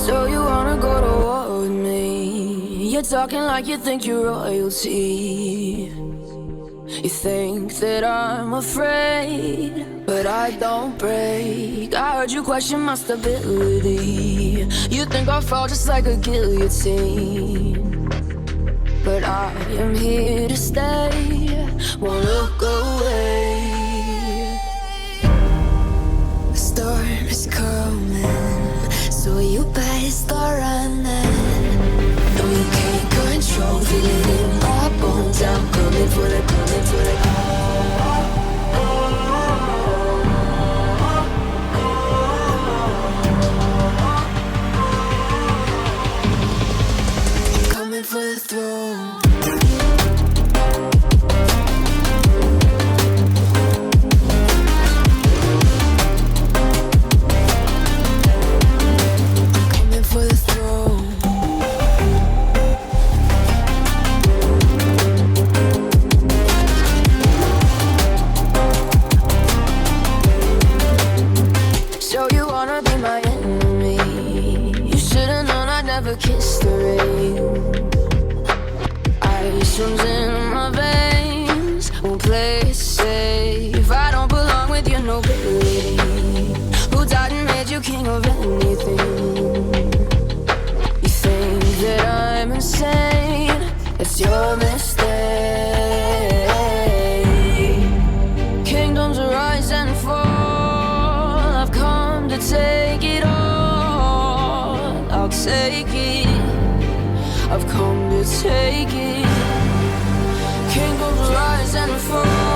So you wanna go to war with me? You're talking like you think you're royalty. You think that I'm afraid, but I don't break. I heard you question my stability. You think I'll fall just like a guillotine, but I am here to stay. Won't look away. The storm is coming, so you better start running. No, you can't control, feel it in my bones. I'm coming for the, coming for the. I'm coming for the throne. Kiss the rain. Ice runs in my veins. Won't play it safe. I don't belong with your nobility. Who died and made you king of anything? You think that I'm insane? It's your mistake. Kingdoms rise and fall. I've come to take it all. I'll take it. I've come to take it. Kingdoms rise and fall.